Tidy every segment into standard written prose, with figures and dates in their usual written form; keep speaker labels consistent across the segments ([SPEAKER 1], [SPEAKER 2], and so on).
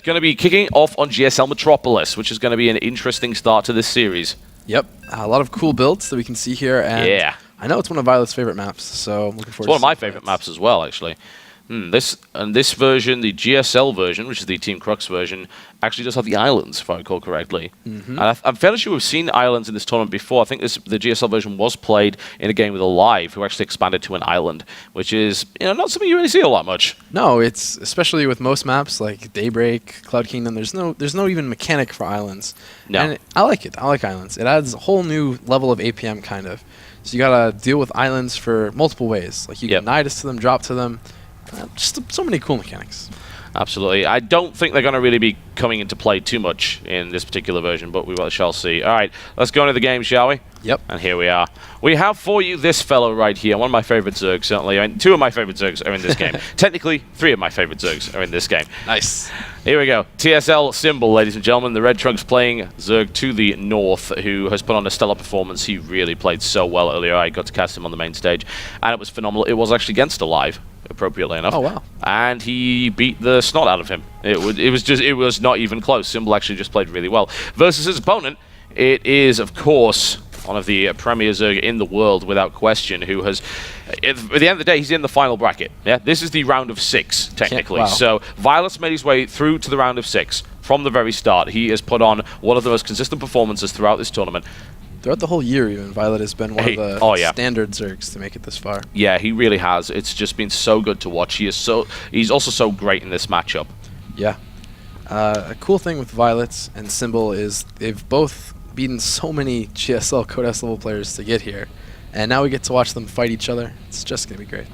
[SPEAKER 1] going to be kicking off on GSL Metropolis, which is going to be an interesting start to this series.
[SPEAKER 2] Yep, a lot of cool builds that we can see here, and
[SPEAKER 1] yeah.
[SPEAKER 2] I know it's one of Violet's favorite maps, so I'm looking forward to
[SPEAKER 1] It's one of my favorite maps as well, actually. This version, the GSL version, which is the Team Crux version, actually does have the islands, if I recall correctly. And I'm fairly sure we've seen islands in this tournament before. I think the GSL version was played in a game with Alive, who actually expanded to an island, which is not something you really see a lot much.
[SPEAKER 2] No, it's especially with most maps like Daybreak, Cloud Kingdom. There's no even mechanic for islands.
[SPEAKER 1] No,
[SPEAKER 2] and I like it. I like islands. It adds a whole new level of APM kind of. So you gotta deal with islands for multiple ways. Like you can nidus to them, drop to them. Just so many cool mechanics.
[SPEAKER 1] Absolutely. I don't think they're going to really be coming into play too much in this particular version, but we shall see. All right, let's go into the game, shall we?
[SPEAKER 2] Yep.
[SPEAKER 1] And here we are. We have for you this fellow right here, one of my favorite Zergs, certainly. I mean, 2 of my favorite Zergs are in this game. Technically, 3 of my favorite Zergs are in this game.
[SPEAKER 2] Nice.
[SPEAKER 1] Here we go. TSL Symbol, ladies and gentlemen. The Red Trunks playing Zerg to the north, who has put on a stellar performance. He really played so well earlier. I got to cast him on the main stage, and it was phenomenal. It was actually against Alive, appropriately enough.
[SPEAKER 2] Oh, wow.
[SPEAKER 1] And he beat the snot out of him. It was not even close. Symbol actually just played really well. Versus his opponent, it is, of course, one of the premier Zerg in the world, without question, who has, at the end of the day, he's in the final bracket. Yeah, this is the round of 6, technically.
[SPEAKER 2] Wow.
[SPEAKER 1] So Violet's made his way through to the round of 6 from the very start. He has put on one of the most consistent performances throughout this tournament.
[SPEAKER 2] Throughout the whole year, even, Violet has been one of the standard Zergs to make it this far.
[SPEAKER 1] Yeah, he really has. It's just been so good to watch. He's also so great in this matchup.
[SPEAKER 2] Yeah. A cool thing with Violet and Symbol is they've both beaten so many GSL Code S level players to get here, and now we get to watch them fight each other. It's just going to be great.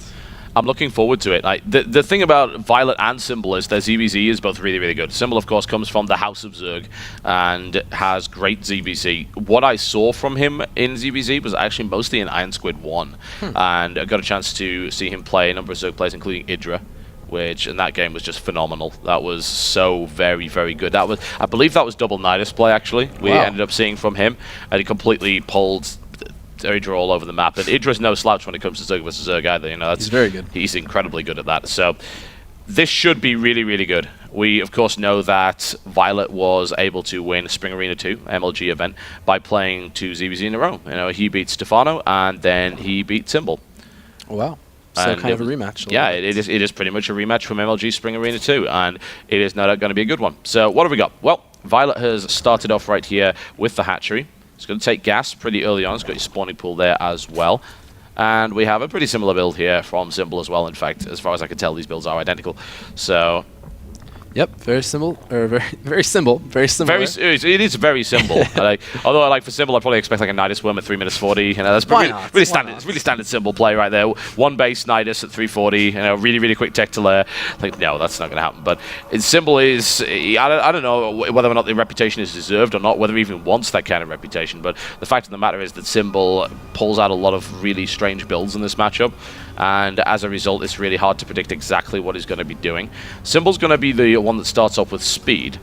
[SPEAKER 1] I'm looking forward to it. The thing about Violet and Symbol is their ZBZ is both really, really good. Symbol, of course, comes from the House of Zerg and has great ZBZ. What I saw from him in ZBZ was actually mostly in Iron Squid 1, and I got a chance to see him play a number of Zerg players, including Idra, and that game was just phenomenal. That was so very, very good. I believe that was double Nidus play, actually. We ended up seeing from him, and he completely pulled Idra all over the map. And Idra's no slouch when it comes to Zerg versus Zerg either.
[SPEAKER 2] He's very good.
[SPEAKER 1] He's incredibly good at that. So this should be really, really good. We, of course, know that Violet was able to win Spring Arena 2 MLG event by playing 2 ZBZ in a row. He beat Stefano, and then he beat Symbol.
[SPEAKER 2] Oh, wow. So kind of a rematch.
[SPEAKER 1] Yeah, it is pretty much a rematch from MLG Spring Arena 2, and it is no doubt going to be a good one. So what have we got? Well, Violet has started off right here with the hatchery. It's going to take gas pretty early on. It's got your spawning pool there as well. And we have a pretty similar build here from Symbol as well. In fact, as far as I can tell, these builds are identical. So
[SPEAKER 2] yep, very simple, or very similar.
[SPEAKER 1] It is very simple. Although, for Symbol, I probably expect like a Nidus Worm at 3:40. That's really standard. It's really standard Symbol play right there. One base Nidus at 3:40. Really, really quick tech to lair. No, that's not going to happen. But Symbol is, I don't know whether or not the reputation is deserved or not, whether he even wants that kind of reputation. But the fact of the matter is that Symbol pulls out a lot of really strange builds in this matchup. And as a result, it's really hard to predict exactly what he's going to be doing. Symbol's going to be the one that starts off with speed.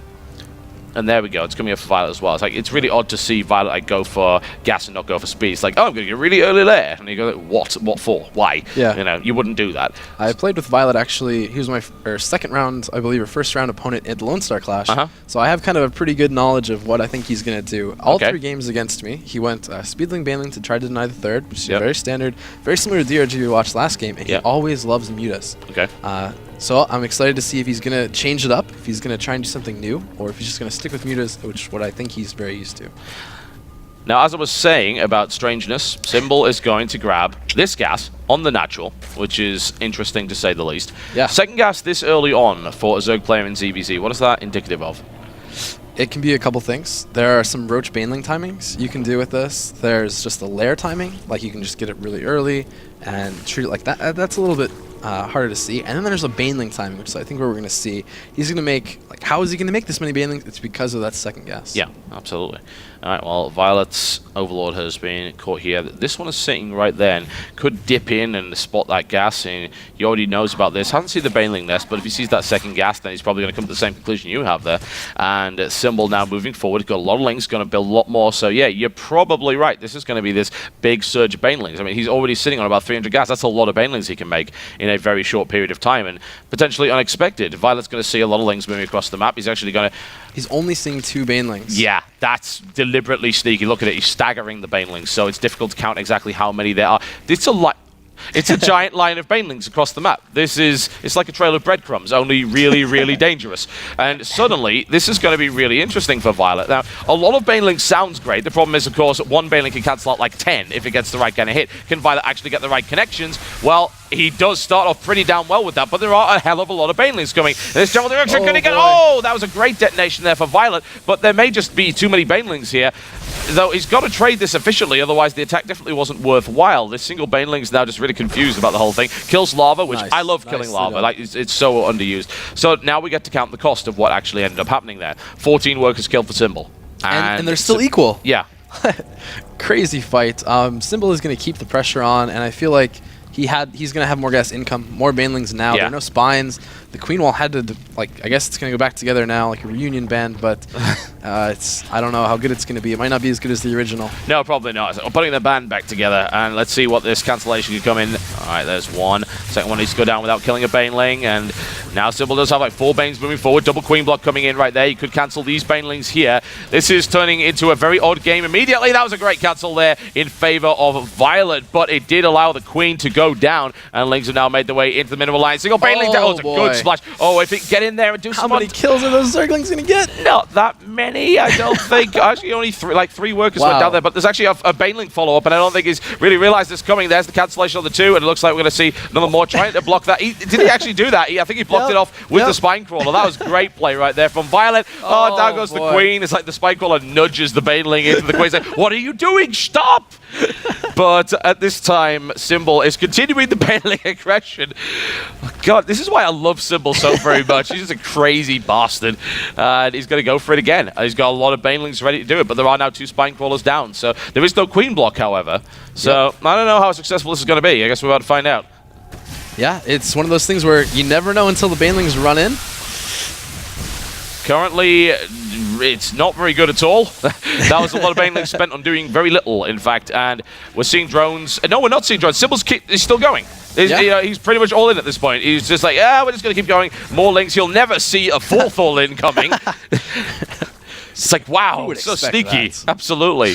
[SPEAKER 1] And there we go. It's coming up for Violet as well. It's really odd to see Violet go for gas and not go for speed. It's like, oh, I'm going to get really early there. And you go, what? What for? Why?
[SPEAKER 2] Yeah.
[SPEAKER 1] You wouldn't do that.
[SPEAKER 2] I played with Violet, actually. He was my second round, I believe, or first round opponent at the Lone Star Clash. So I have kind of a pretty good knowledge of what I think he's going to do. All 3 games against me, he went Speedling, Baneling to try to deny the third, which is very standard, very similar to DRG we watched last game, and he always loves Mutas.
[SPEAKER 1] Okay.
[SPEAKER 2] So I'm excited to see if he's going to change it up, if he's going to try and do something new, or if he's just going to stick with Mutas, which is what I think he's very used to.
[SPEAKER 1] Now, as I was saying about strangeness, Symbol is going to grab this gas on the natural, which is interesting to say the least.
[SPEAKER 2] Yeah.
[SPEAKER 1] Second gas this early on for a Zerg player in ZBZ. What is that indicative of?
[SPEAKER 2] It can be a couple things. There are some Roach Baneling timings you can do with this. There's just a lair timing, like you can just get it really early and treat it like that. That's a little bit harder to see. And then there's a Baneling timing, which is I think what we're going to see. He's going to make, how is he going to make this many Banelings? It's because of that second gas.
[SPEAKER 1] Yeah, absolutely. All right, well, Violet's Overlord has been caught here. This one is sitting right there and could dip in and spot that gas, and he already knows about this. Hasn't seen the Baneling nest, but if he sees that second gas, then he's probably going to come to the same conclusion you have there. And Symbol now moving forward. He's got a lot of links, going to build a lot more. So, yeah, you're probably right. This is going to be this big surge of Banelings. I mean, he's already sitting on about 300 gas. That's a lot of Banelings he can make in a very short period of time, and potentially unexpected. Violet's going to see a lot of links moving across the map. He's actually going to...
[SPEAKER 2] He's only seeing 2 banelings.
[SPEAKER 1] Yeah, that's deliberately sneaky. Look at it. He's staggering the banelings, so it's difficult to count exactly how many there are. It's a lot. It's a giant line of banelings across the map. It's like a trail of breadcrumbs, only really, really dangerous. And suddenly, this is going to be really interesting for viOLet. Now, a lot of banelings sounds great. The problem is, of course, one baneling can cancel out like 10 if it gets the right kind of hit. Can viOLet actually get the right connections? Well, he does start off pretty damn well with that, but there are a hell of a lot of banelings coming. This jungle direction going to get... Oh, that was a great detonation there for viOLet, but there may just be too many banelings here. Though he's got to trade this efficiently, otherwise the attack definitely wasn't worthwhile. This single baneling's now just really confused about the whole thing. Kills lava, which I love killing lava. Like it's so underused. So now we get to count the cost of what actually ended up happening there. 14 workers killed for Symbol.
[SPEAKER 2] And they're still equal.
[SPEAKER 1] Yeah.
[SPEAKER 2] Crazy fight. Symbol is going to keep the pressure on, and I feel like he's going to have more gas income, more banelings now. There are no spines. The Queen Wall had to, I guess it's going to go back together now, like a reunion band, but I don't know how good it's going to be. It might not be as good as the original.
[SPEAKER 1] No, probably not. So I'm putting the band back together, and let's see what this cancellation can come in. All right, there's one. Second one needs to go down without killing a baneling, and now Symbol does have like 4 banes moving forward. Double Queen block coming in right there. You could cancel these banelings here. This is turning into a very odd game immediately. That was a great cancel there in favor of viOLet, but it did allow the Queen to go down, and Lings have now made their way into the middle line. Single baneling down. Oh, it's a good splash. Oh, if it get in there and do some...
[SPEAKER 2] How many kills are those Zerglings going to get?
[SPEAKER 1] Not that many, I don't think. Actually, only 3 workers went down there, but there's actually a baneling follow-up, and I don't think he's really realized it's coming. There's the cancellation on the 2, and it looks like we're going to see another more trying to block that. Did he actually do that? I think he blocked it off with the spine crawler. That was great play right there from viOLet. Oh, down goes the Queen. It's like the spine crawler nudges the baneling into the Queen, saying, "What are you doing? Stop!" But at this time, Symbol is continuing the baneling aggression. God, this is why I love Symbol so very much. He's just a crazy bastard. And he's going to go for it again. He's got a lot of banelings ready to do it, but there are now 2 spine crawlers down. So there is no Queen block, however. So I don't know how successful this is going to be. I guess we're about to find out.
[SPEAKER 2] Yeah, it's one of those things where you never know until the banelings run in.
[SPEAKER 1] Currently, it's not very good at all. That was a lot of banelings spent on doing very little, in fact. And we're seeing drones. No, we're not seeing drones. Symbol's is still going. He's pretty much all in at this point. He's just like, we're just going to keep going. More links. He'll never see a 4th all-in coming. It's like, wow, so sneaky. That. Absolutely.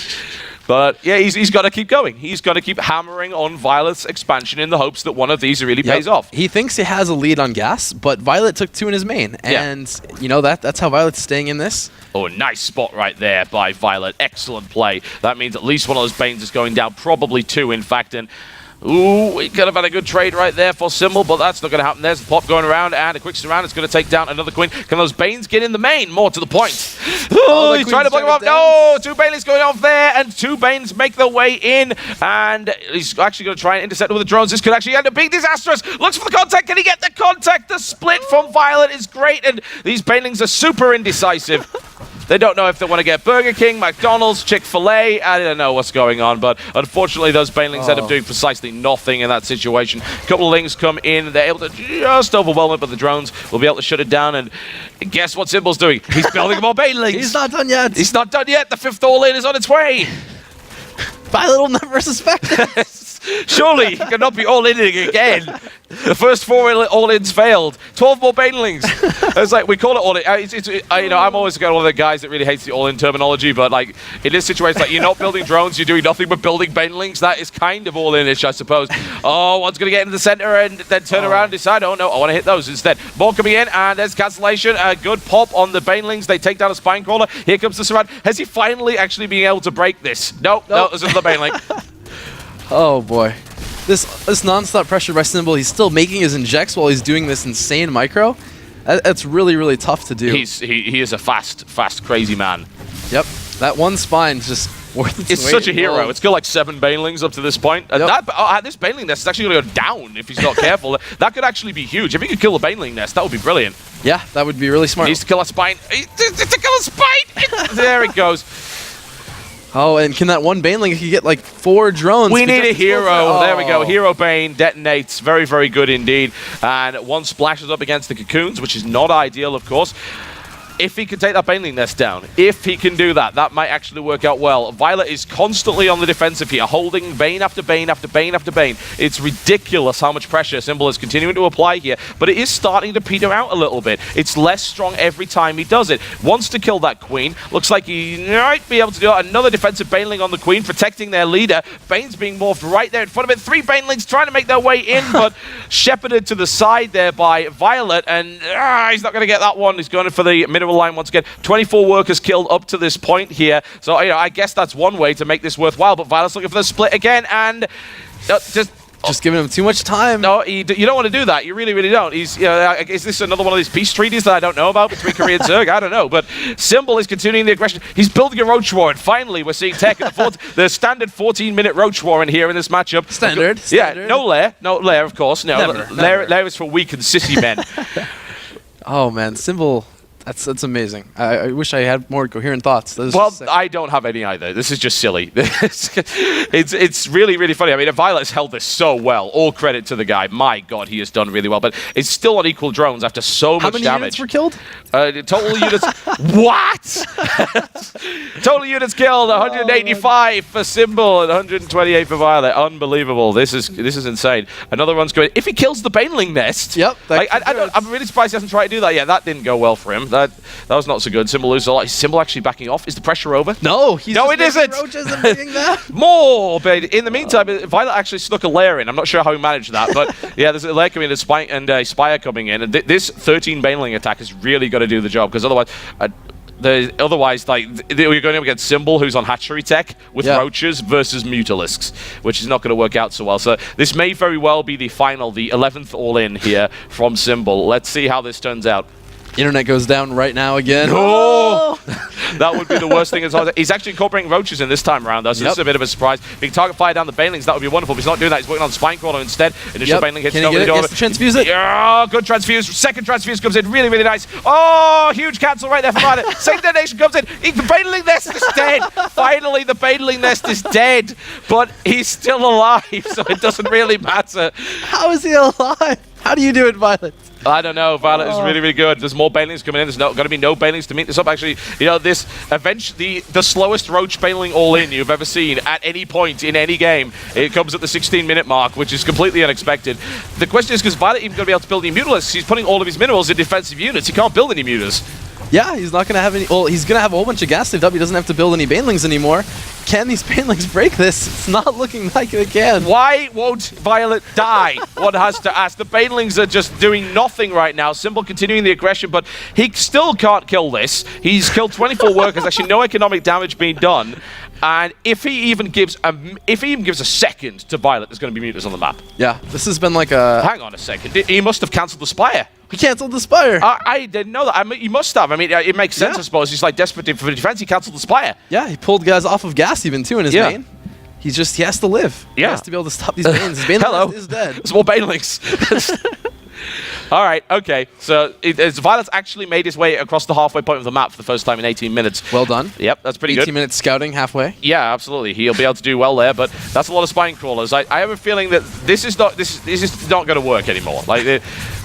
[SPEAKER 1] But yeah, he's got to keep going. He's got to keep hammering on viOLet's expansion in the hopes that one of these really pays off.
[SPEAKER 2] He thinks he has a lead on gas, but viOLet took 2 in his main. And, you know, that's how viOLet's staying in this.
[SPEAKER 1] Oh, nice spot right there by viOLet. Excellent play. That means at least one of those banes is going down. Probably 2, in fact. And ooh, we could have had a good trade right there for Symbol, but that's not going to happen. There's the pop going around, and a quick surround. It's going to take down another Queen. Can those banes get in the main? More to the point. Oh, he's trying to block him off. No, 2 banelings going off there, and 2 banes make their way in, and he's actually going to try and intercept with the drones. This could actually end up being disastrous. Looks for the contact. Can he get the contact? The split from viOLet is great, and these banelings are super indecisive. They don't know if they want to get Burger King, McDonald's, Chick-fil-A. I don't know what's going on, but unfortunately those banelings end up doing precisely nothing in that situation. A couple of lings come in. They're able to just overwhelm it, but the drones will be able to shut it down. And guess what Symbol's doing? He's building more banelings.
[SPEAKER 2] He's not done yet.
[SPEAKER 1] He's not done yet. The 5th all-in is on its way.
[SPEAKER 2] viOLet will never suspect it.
[SPEAKER 1] Surely he cannot be all-inning again. The first 4 all-ins failed. 12 more banelings. It's like, we call it all-in. I'm always one of the guys that really hates the all-in terminology, but like in this situation, like you're not building drones, you're doing nothing but building banelings. That is kind of all-in-ish, I suppose. Oh, one's going to get into the center and then turn around and decide, oh no, I want to hit those instead. More coming in, and there's cancellation. A good pop on the banelings. They take down a spine crawler. Here comes the surround. Has he finally actually been able to break this? No, there's another baneling.
[SPEAKER 2] Oh boy. This non-stop pressure by Symbol, he's still making his injects while he's doing this insane micro. That's really, really tough to do.
[SPEAKER 1] He is a fast, crazy man.
[SPEAKER 2] Yep. That one spine's just worth its weight.
[SPEAKER 1] It's such a hero. It's killed like 7 banelings up to this point. Yep. This baneling nest is actually going to go down if he's not careful. That could actually be huge. If he could kill a baneling nest, that would be brilliant.
[SPEAKER 2] Yeah, that would be really smart.
[SPEAKER 1] He needs to kill a spine. To kill a spine! There it goes.
[SPEAKER 2] Oh, and can that one baneling, if you get like 4 drones?
[SPEAKER 1] We need a hero. There we go. Hero Bane detonates. Very, very good indeed. And one splashes up against the cocoons, which is not ideal, of course. if he can take that Baneling Nest down, if he can do that, that might actually work out well. viOLet is constantly on the defensive here, holding Bane after Bane after Bane after Bane. It's ridiculous how much pressure Symbol is continuing to apply here, but it is starting to peter out a little bit. It's less strong every time he does it. Wants to kill that Queen. Looks like he might be able to do it. Another defensive Baneling on the Queen, protecting their leader. Bane's being morphed right there in front of it. 3 Banelings trying to make their way in, but shepherded to the side there by viOLet, and he's not going to get that one. He's going for the mineral line once again. 24 workers killed up to this point here, so I guess that's one way to make this worthwhile, but viOLet's looking for the split again, and
[SPEAKER 2] just giving him too much time.
[SPEAKER 1] No, you don't want to do that. You really, really don't. Is this another one of these peace treaties that I don't know about between Korea and Zerg? I don't know. But Symbol is continuing the aggression. He's building a Roach Warren. Finally, we're seeing Tech at the standard 14-minute Roach Warren here in this matchup.
[SPEAKER 2] Standard.
[SPEAKER 1] Yeah, no lair, of course. No, lair is for weak and sissy men.
[SPEAKER 2] Oh man, Symbol. That's amazing. I wish I had more coherent thoughts.
[SPEAKER 1] Well, I don't have any either. This is just silly. It's really, really funny. I mean, viOLet's held this so well. All credit to the guy. My God, he has done really well. But it's still on equal drones after so much damage.
[SPEAKER 2] How many units were killed?
[SPEAKER 1] Total units. What? Total units killed. 185 for Symbol and 128 for viOLet. Unbelievable. This is insane. Another one's going. If he kills the Baneling Nest.
[SPEAKER 2] Yep.
[SPEAKER 1] I'm really surprised he hasn't tried to do that. Yeah, that didn't go well for him. That was not so good. Symbol loses a lot. Is Symbol actually backing off? Is the pressure over?
[SPEAKER 2] No,
[SPEAKER 1] it isn't.
[SPEAKER 2] Roaches and making that.
[SPEAKER 1] More, but in the meantime, viOLet actually snuck a lair in. I'm not sure how he managed that, but yeah, there's a lair coming in, a Spire coming in, and this 13 Baneling attack is really got to do the job, because otherwise, you're going up against Symbol, who's on hatchery tech with roaches versus Mutalisks, which is not going to work out so well. So this may very well be the 11th all-in here from Symbol. Let's see how this turns out.
[SPEAKER 2] Internet goes down right now again.
[SPEAKER 1] Oh! That would be the worst thing. He's actually incorporating roaches in this time around, though, so this is a bit of a surprise. Being target fire down the Banelings, that would be wonderful, but he's not doing that. He's working on Spinecrawler instead. Initial Baneling hits.
[SPEAKER 2] Can he get it? Yes, transfuse it.
[SPEAKER 1] Yeah, good transfuse. Second transfuse comes in. Really, really nice. Oh, huge cancel right there for Violet. Second detonation comes in. The Baneling Nest is dead. Finally, the Baneling Nest is dead, but he's still alive, so it doesn't really matter.
[SPEAKER 2] How is he alive? How do you do it, viOLet?
[SPEAKER 1] I don't know. viOLet is really, really good. There's more Banelings coming in. There's going to be no Banelings to meet this up. Actually, this eventually the slowest Roach Baneling all-in you've ever seen at any point in any game. It comes at the 16-minute mark, which is completely unexpected. The question is, because viOLet even going to be able to build any Mutalisks? He's putting all of his minerals in defensive units. He can't build any Mutas.
[SPEAKER 2] Yeah, he's not going to have any. Well, he's going to have a whole bunch of gas saved up. He doesn't have to build any Banelings anymore. Can these Banelings break this? It's not looking like it can.
[SPEAKER 1] Why won't viOLet die? One has to ask. The Banelings are just doing nothing right now. Symbol continuing the aggression, but he still can't kill this. He's killed 24 workers. Actually, no economic damage being done. And if he even gives a second to viOLet, there's going to be Mutas on the map.
[SPEAKER 2] Yeah, this has been like a.
[SPEAKER 1] Hang on a second. He must have cancelled the Spire.
[SPEAKER 2] He cancelled the Spire.
[SPEAKER 1] I didn't know that. I mean, he must have. I mean, it makes sense, I suppose. He's like desperate for defense. He cancelled the Spire.
[SPEAKER 2] Yeah, he pulled guys off of gas even too in his main. He has to live. Yeah. He has to be able to stop these Banes. His Baneling is dead.
[SPEAKER 1] There's more Banelings. All right, okay. So viOLet's actually made his way across the halfway point of the map for the first time in 18 minutes.
[SPEAKER 2] Well done.
[SPEAKER 1] Yep, that's pretty
[SPEAKER 2] 18
[SPEAKER 1] good.
[SPEAKER 2] 18 minutes scouting halfway.
[SPEAKER 1] Yeah, absolutely. He'll be able to do well there, but that's a lot of spine crawlers. I have a feeling that this is not going to work anymore.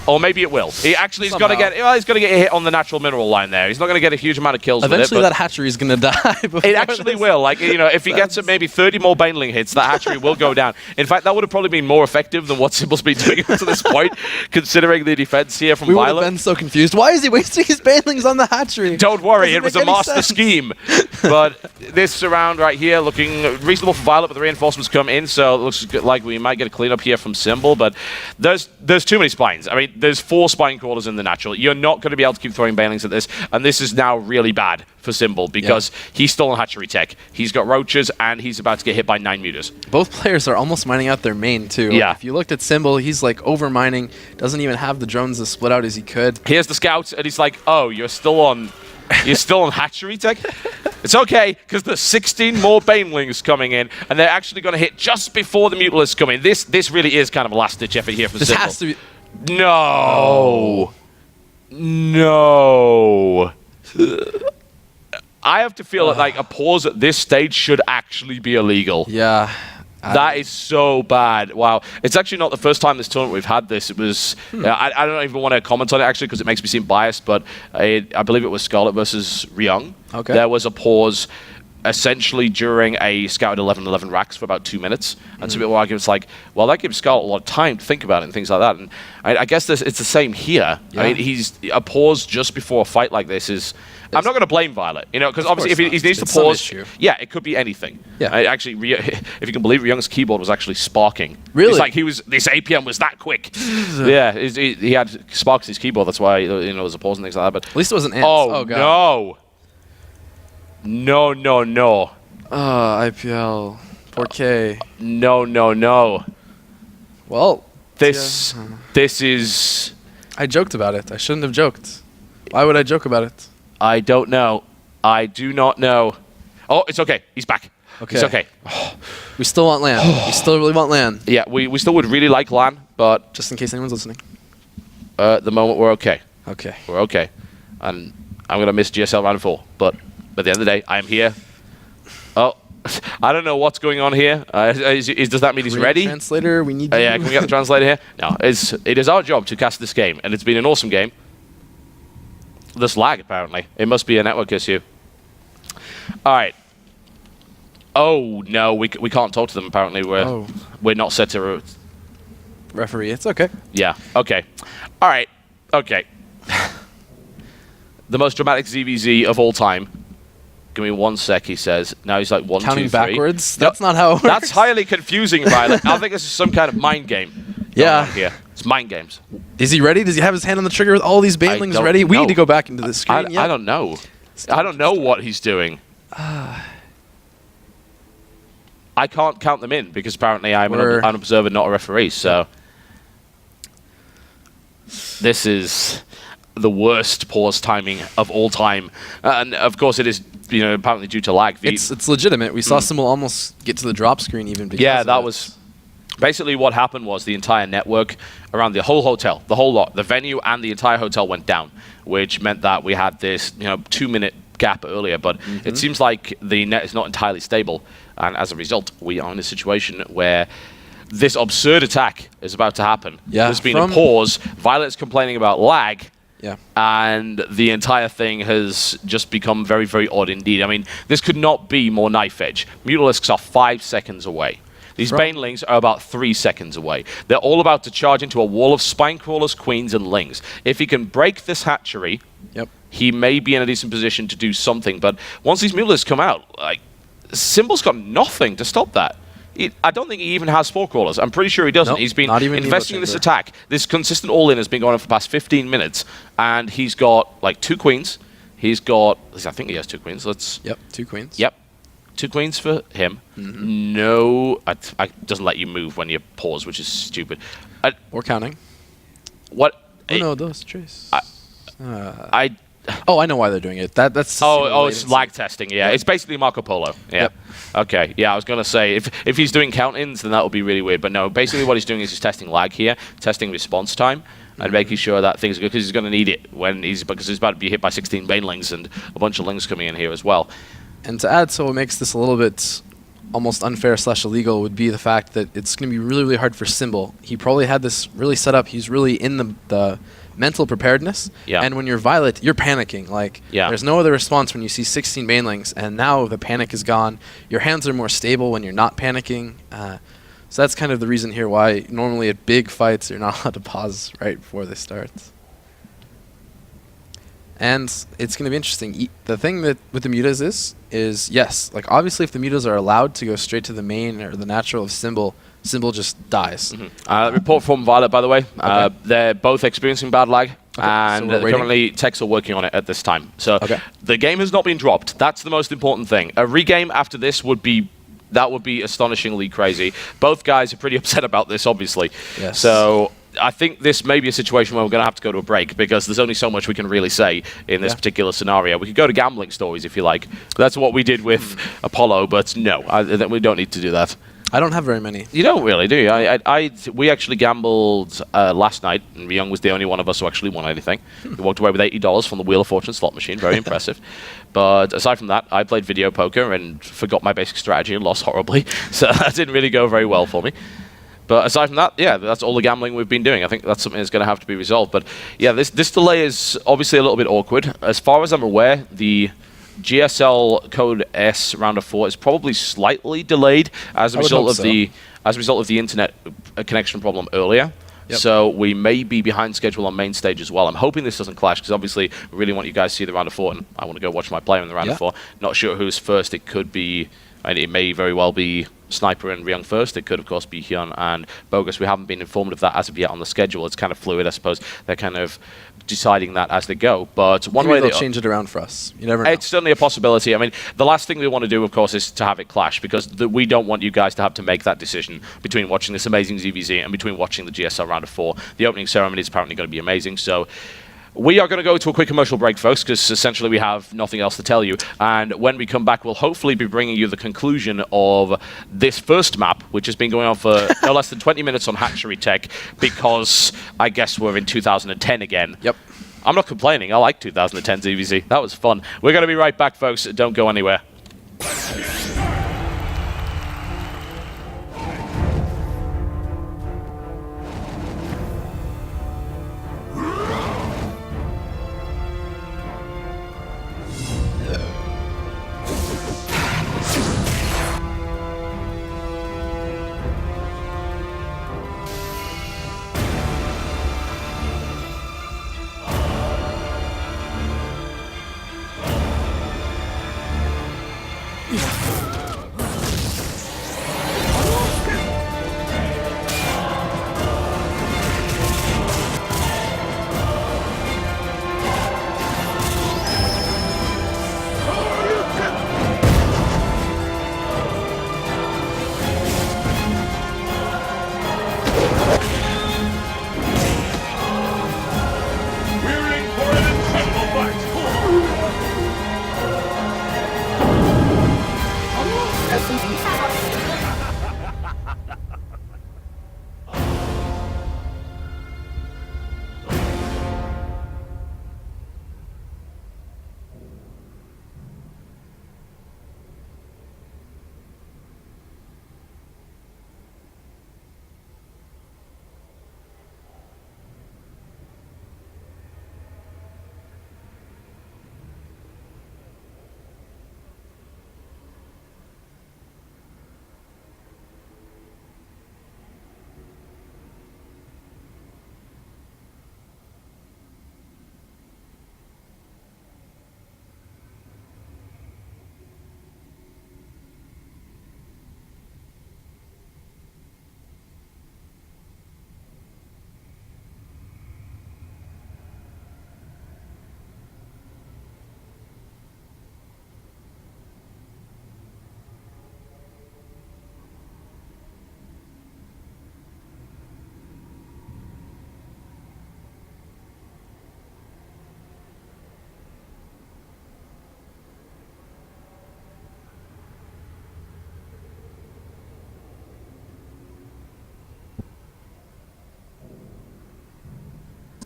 [SPEAKER 1] Or maybe it will. He's going to get a hit on the natural mineral line there. He's not going to get a huge amount of kills
[SPEAKER 2] Eventually
[SPEAKER 1] with it.
[SPEAKER 2] That hatchery is going to die.
[SPEAKER 1] It actually will. If he gets maybe 30 more Baneling hits, that hatchery will go down. In fact, that would have probably been more effective than what Symbol's been doing up to this point, considering the defense here from viOLet.
[SPEAKER 2] We would have been so confused. Why is he wasting his Banelings on the hatchery?
[SPEAKER 1] Don't worry, it was a master scheme. But this round right here looking reasonable for viOLet, but the reinforcements come in, so it looks like we might get a cleanup here from Symbol. But there's too many spines. I mean, there's 4 spine crawlers in the natural. You're not going to be able to keep throwing Banelings at this, and this is now really bad for Symbol because he's still on hatchery tech. He's got roaches, and he's about to get hit by 9 Mutas.
[SPEAKER 2] Both players are almost mining out their main, too.
[SPEAKER 1] Yeah.
[SPEAKER 2] If you looked at Symbol, he's over mining, doesn't even have the drones as split out as he could.
[SPEAKER 1] Here's the scouts, and he's like, oh, you're still on hatchery tech? It's okay, because there's 16 more Banelings coming in, and they're actually going to hit just before the Mutalisks come in. This really is kind of a last-ditch effort here for Symbol.
[SPEAKER 2] This has to be...
[SPEAKER 1] No. No. I have to feel that a pause at this stage should actually be illegal.
[SPEAKER 2] Yeah.
[SPEAKER 1] That is so bad. Wow. It's actually not the first time this tournament we've had this. It was, I don't even want to comment on it actually because it makes me seem biased, but I believe it was Scarlet versus Ryung.
[SPEAKER 2] Okay.
[SPEAKER 1] There was a pause essentially during a Scouted 11-11 racks for about 2 minutes. And some people argue it's like, well, that gives Scarlet a lot of time to think about it and things like that. And I guess it's the same here.
[SPEAKER 2] Yeah.
[SPEAKER 1] I mean, a pause just before a fight like this is... I'm not going to blame viOLet, because obviously if he needs to pause, yeah, it could be anything.
[SPEAKER 2] Yeah.
[SPEAKER 1] Actually, if you can believe it, Ryung's keyboard was actually sparking.
[SPEAKER 2] Really?
[SPEAKER 1] It's like this APM was that quick. Yeah, he had sparks in his keyboard. That's why there was a pause and things like that. But
[SPEAKER 2] at least it wasn't ants.
[SPEAKER 1] Oh God. No. No.
[SPEAKER 2] IPL 4K.
[SPEAKER 1] No.
[SPEAKER 2] Well,
[SPEAKER 1] this is.
[SPEAKER 2] I joked about it. I shouldn't have joked. Why would I joke about it?
[SPEAKER 1] I don't know. I do not know. Oh, it's okay. He's back.
[SPEAKER 2] Okay.
[SPEAKER 1] It's okay.
[SPEAKER 2] We still want LAN. We still really want LAN.
[SPEAKER 1] Yeah, we still would really like LAN, but...
[SPEAKER 2] Just in case anyone's listening.
[SPEAKER 1] At the moment, we're okay.
[SPEAKER 2] Okay.
[SPEAKER 1] We're okay. And I'm going to miss GSL Round 4, but at the end of the day, I am here. Oh, I don't know what's going on here. Does that mean he's ready?
[SPEAKER 2] Translator, we need you.
[SPEAKER 1] Yeah, can we get the translator here? No, it is our job to cast this game, and it's been an awesome game. There's lag, apparently. It must be a network issue. All right. Oh, no, we can't talk to them, apparently. We're not set to...
[SPEAKER 2] Referee, it's okay.
[SPEAKER 1] Yeah, okay. All right, okay. The most dramatic ZVZ of all time. Give me 1 sec, he says. Now he's like 1,
[SPEAKER 2] Counting
[SPEAKER 1] 2, 3.
[SPEAKER 2] backwards? That's not how it works.
[SPEAKER 1] That's highly confusing, viOLet. I think this is some kind of mind game.
[SPEAKER 2] Yeah.
[SPEAKER 1] Here. It's mind games.
[SPEAKER 2] Is he ready? Does he have his hand on the trigger with all these banelings ready? We need to go back into the screen.
[SPEAKER 1] I don't know. I don't know what he's doing. I can't count them in because apparently I'm an observer, not a referee. So this is the worst pause timing of all time, and of course it is. Apparently due to lag.
[SPEAKER 2] It's legitimate. We saw Symbol almost get to the drop screen even. Because
[SPEAKER 1] that was. Basically, what happened was the entire network around the whole hotel, the whole lot, the venue and the entire hotel went down, which meant that we had this 2-minute gap earlier. But it seems like the net is not entirely stable, and as a result, we are in a situation where this absurd attack is about to happen.
[SPEAKER 2] Yeah,
[SPEAKER 1] there's been a pause. viOLet's complaining about lag.
[SPEAKER 2] Yeah.
[SPEAKER 1] And the entire thing has just become very, very odd indeed. I mean, this could not be more knife edge. Mutalisks are 5 seconds away. These Banelings are about 3 seconds away. They're all about to charge into a wall of spine crawlers, queens, and lings. If he can break this hatchery, he may be in a decent position to do something. But once these Mutalisks come out, Symbol's got nothing to stop that. I don't think he even has spore crawlers. I'm pretty sure he doesn't.
[SPEAKER 2] Nope,
[SPEAKER 1] he's been investing in this attack. This consistent all-in has been going on for the past 15 minutes. And he's got, 2 queens. He's got... I think he has 2 queens.
[SPEAKER 2] Yep, 2 queens.
[SPEAKER 1] Yep. 2 queens for him. No, it doesn't let you move when you pause, which is stupid.
[SPEAKER 2] Or counting.
[SPEAKER 1] What?
[SPEAKER 2] Oh, no, those trace. I know why they're doing it. That's.
[SPEAKER 1] It's lag testing. Yeah, it's basically Marco Polo. Yeah.
[SPEAKER 2] Yep.
[SPEAKER 1] Okay. Yeah, I was gonna say if he's doing count-ins, then that would be really weird. But no, basically what he's doing is he's testing lag here, testing response time, and making sure that things are good because he's gonna need it because he's about to be hit by 16 Banelings and a bunch of Lings coming in here as well. And
[SPEAKER 2] to add, so what makes this a little bit almost unfair / illegal would be the fact that it's going to be really, really hard for Symbol. He probably had this really set up. He's really in the mental preparedness.
[SPEAKER 1] Yeah.
[SPEAKER 2] And when you're viOLet, you're panicking. There's no other response when you see 16 Banelings, and now the panic is gone. Your hands are more stable when you're not panicking. So that's kind of the reason here why normally at big fights you're not allowed to pause right before they start. And it's going to be interesting. The thing that with the mutas is yes, obviously if the mutas are allowed to go straight to the main or the natural of Symbol just dies.
[SPEAKER 1] Report from viOLet, by the way. Okay. They're both experiencing bad lag, and
[SPEAKER 2] so
[SPEAKER 1] currently techs are working on it at this time. So the game has not been dropped. That's the most important thing. A regame after this would be astonishingly crazy. Both guys are pretty upset about this, obviously.
[SPEAKER 2] Yes.
[SPEAKER 1] So I think this may be a situation where we're going to have to go to a break because there's only so much we can really say in this particular scenario. We could go to gambling stories if you like. That's what we did with Apollo, but no, we don't need to do that.
[SPEAKER 2] I don't have very many.
[SPEAKER 1] You don't really, do you? We actually gambled last night, and Young was the only one of us who actually won anything. We walked away with $80 from the Wheel of Fortune slot machine. Very impressive. But aside from that, I played video poker and forgot my basic strategy and lost horribly. So that didn't really go very well for me. But aside from that, yeah, that's all the gambling we've been doing. I think that's something that's going to have to be resolved. But yeah, this delay is obviously a little bit awkward. As far as I'm aware, the GSL Code S round of 4 is probably slightly delayed as a result of the internet connection problem earlier. Yep. So we may be behind schedule on main stage as well. I'm hoping this doesn't clash because obviously we really want you guys to see the round of 4, and I want to go watch my player in the round of 4. Not sure who's first. It could be, and it may very well be Sniper and Ryung first. It could, of course, be Hyun and Bogus. We haven't been informed of that as of yet on the schedule. It's kind of fluid, I suppose. They're kind of deciding that as they go. But one way
[SPEAKER 2] they'll change it around for us. You never know.
[SPEAKER 1] It's certainly a possibility. I mean, the last thing we want to do, of course, is to have it clash because we don't want you guys to have to make that decision between watching this amazing ZVZ and between watching the GSL round of 4. The opening ceremony is apparently going to be amazing. So we are going to go to a quick commercial break, folks, because essentially we have nothing else to tell you. And when we come back, we'll hopefully be bringing you the conclusion of this first map, which has been going on for no less than 20 minutes on Hatchery Tech, because I guess we're in 2010 again.
[SPEAKER 2] Yep.
[SPEAKER 1] I'm not complaining. I like 2010 ZVZ. That was fun. We're going to be right back, folks. Don't go anywhere.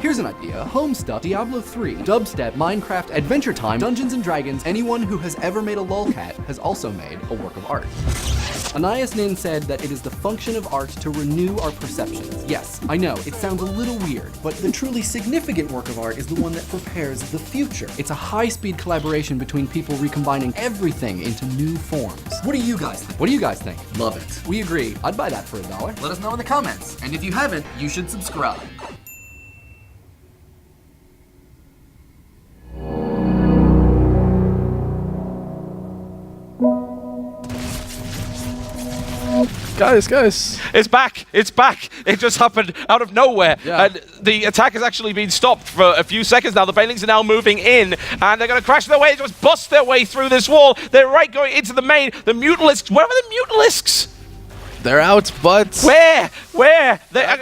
[SPEAKER 3] Here's an idea. Homestuck, Diablo 3, Dubstep, Minecraft, Adventure Time, Dungeons & Dragons, anyone who has ever made a lolcat has also made a work of art. Anais Nin said that it is the function of art to renew our perceptions. Yes, I know, it sounds a little weird, but the truly significant work of art is the one that prepares the future. It's a high-speed collaboration between people recombining everything into new forms. What do you guys think? What do you guys think?
[SPEAKER 4] Love it.
[SPEAKER 3] We agree. I'd buy that for $1.
[SPEAKER 4] Let us know in the comments, and if you haven't, you should subscribe.
[SPEAKER 2] Guys.
[SPEAKER 1] It's back. It's back. It just happened out of nowhere.
[SPEAKER 2] Yeah.
[SPEAKER 1] And the attack has actually been stopped for a few seconds now. The Banelings are now moving in, and they're going to crash their way, just bust their way through this wall. They're right going into the main. The Mutalisks. Where are the Mutalisks?
[SPEAKER 2] They're out, but
[SPEAKER 1] Where?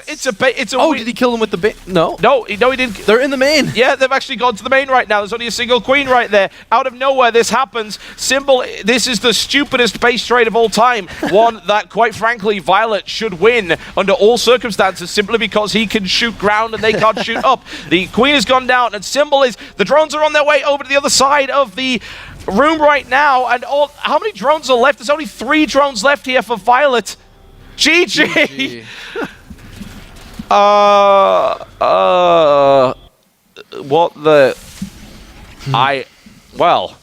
[SPEAKER 1] It's a.
[SPEAKER 2] oh, did he kill him with the no?
[SPEAKER 1] No, he didn't.
[SPEAKER 2] They're in the main.
[SPEAKER 1] Yeah, they've actually gone to the main right now. There's only a single queen right there. Out of nowhere, this happens. Symbol, this is the stupidest base trade of all time. One that, quite frankly, viOLet should win under all circumstances simply because he can shoot ground and they can't shoot up. The queen has gone down, and Symbol is... The drones are on their way over to the other side of the room right now, and how many drones are left? There's only 3 drones left here for viOLet. GG! What the... Well,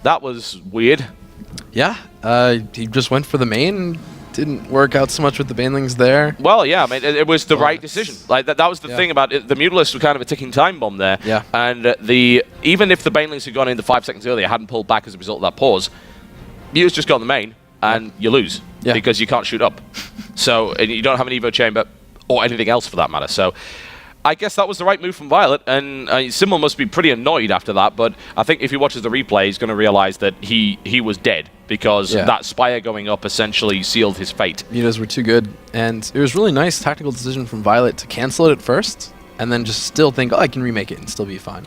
[SPEAKER 1] that was weird.
[SPEAKER 2] Yeah, he just went for the main. Didn't work out so much with the banelings there.
[SPEAKER 1] Well, yeah, I mean, it was the right decision. Like that was the thing about it. The Mutalisk was kind of a ticking time bomb there.
[SPEAKER 2] Yeah.
[SPEAKER 1] And even if the banelings had gone in the 5 seconds earlier, hadn't pulled back as a result of that pause, Mutalisk just got on the main, and you lose because you can't shoot up. So, and you don't have an Evo chamber or anything else for that matter. So, I guess that was the right move from viOLet, and Symbol must be pretty annoyed after that, but I think if he watches the replay, he's going to realize that he was dead, because that Spire going up essentially sealed his fate.
[SPEAKER 2] Mutas were too good, and it was really nice tactical decision from viOLet to cancel it at first, and then just still think, oh, I can remake it and still be fine.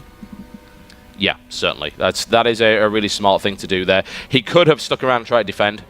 [SPEAKER 1] Yeah, certainly. That is a really smart thing to do there. He could have stuck around and tried to defend,